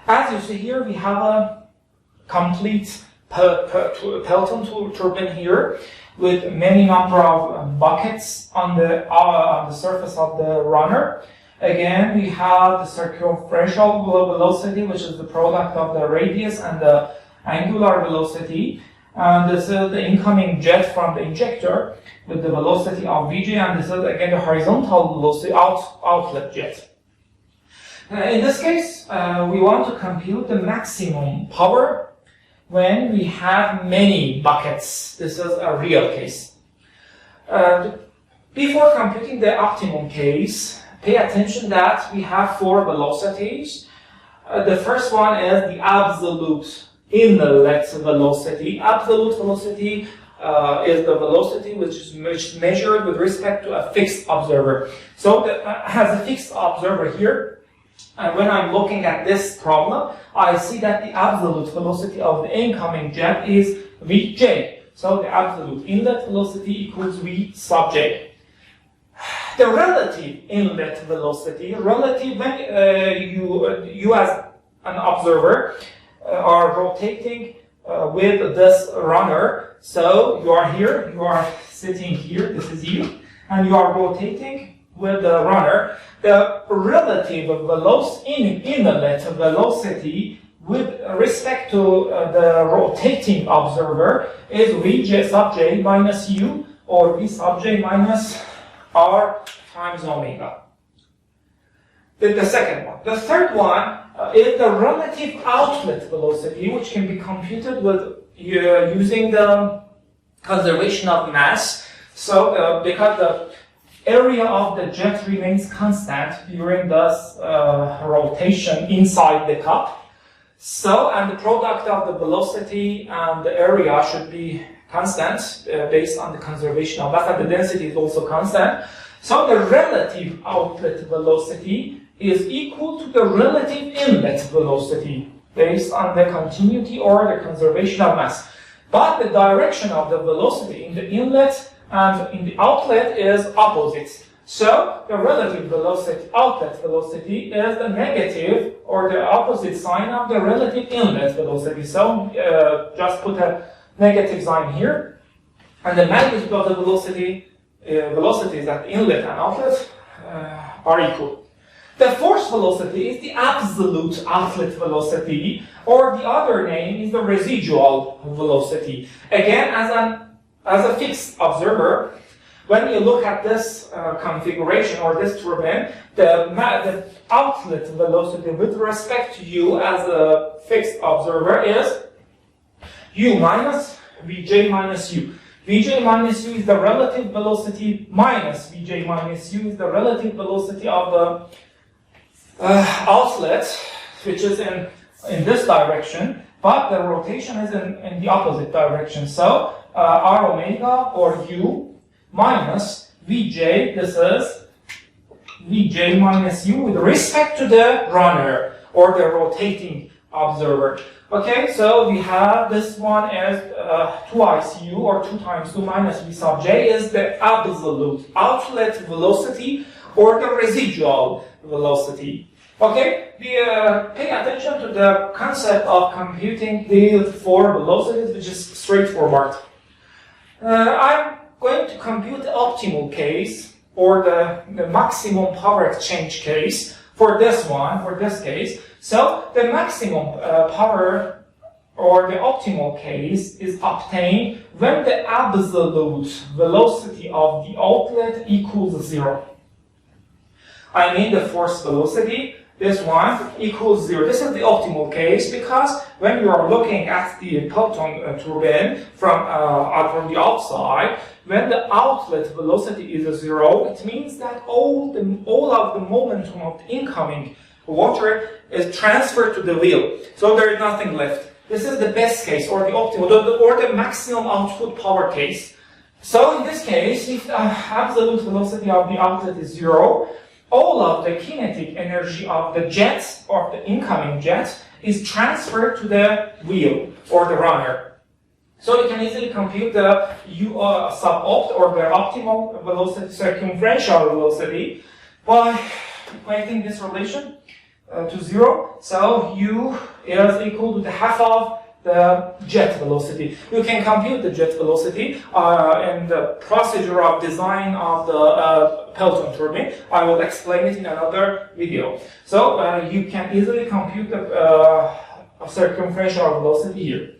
As you see here, we have a complete Pelton turbine here with many number of buckets on the surface of the runner. Again, we have the circumferential velocity, which is the product of the radius and the angular velocity. And this is the incoming jet from the injector with the velocity of Vj, and this is again the horizontal velocity outlet jet. In this case, we want to compute the maximum power when we have many buckets. This is a real case. Before computing the optimum case, pay attention that we have 4 velocities. The first one is the absolute inlet velocity. Absolute velocity is the velocity which is measured with respect to a fixed observer. So as a fixed observer here, and when I'm looking at this problem, I see that the absolute velocity of the incoming jet is Vj. So the absolute inlet velocity equals V sub j. The relative inlet velocity, relative when you as an observer are rotating with this runner. So you are here, you are sitting here, this is you, and you are rotating with the runner. The relative inlet velocity with respect to the rotating observer is Vj sub j minus u, or V sub j minus r times omega. The second one. The third one is the relative outlet velocity, which can be computed with using the conservation of mass. So because the area of the jet remains constant during this rotation inside the cup. So, and the product of the velocity and the area should be constant based on the conservation of mass, and the density is also constant. So the relative outlet velocity is equal to the relative inlet velocity based on the continuity or the conservation of mass. But the direction of the velocity in the inlet and in the outlet is opposite. So the relative velocity, outlet velocity, is the negative or the opposite sign of the relative inlet velocity. So just put a negative sign here, and the magnitude of the velocities at inlet and outlet are equal. The force velocity is the absolute outlet velocity, or the other name is the residual velocity. Again, as a fixed observer, when you look at this configuration or this turbine, the outlet velocity with respect to you as a fixed observer is u minus Vj minus u. Vj minus u is the relative velocity minus Vj minus u is the relative velocity of the outlet, which is in this direction, but the rotation is in the opposite direction. So r omega or u minus Vj, this is Vj minus u with respect to the runner or the rotating observer. Okay, so we have this one as twice u, or 2 times 2 minus v sub j is the absolute outlet velocity or the residual velocity. Okay, pay attention to the concept of computing the 4 velocities, which is straightforward. I'm going to compute the optimal case or the maximum power exchange case for this case. So the maximum power or the optimal case is obtained when the absolute velocity of the outlet equals 0. I mean the force velocity, this one equals 0. This is the optimal case because when you are looking at the Pelton turbine from the outside, when the outlet velocity is 0, it means that all of the momentum of the incoming water is transferred to the wheel. So there is nothing left. This is the best case, or the optimal, or the maximum output power case. So in this case, if the absolute velocity of the outlet is 0, all of the kinetic energy of the jet, or the incoming jet, is transferred to the wheel, or the runner. So you can easily compute the sub-opt, or the optimal velocity, circumferential velocity, by equating this relation. to 0. So U is equal to the half of the jet velocity. You can compute the jet velocity in the procedure of design of the Pelton turbine. I will explain it in another video. So you can easily compute the circumferential velocity here.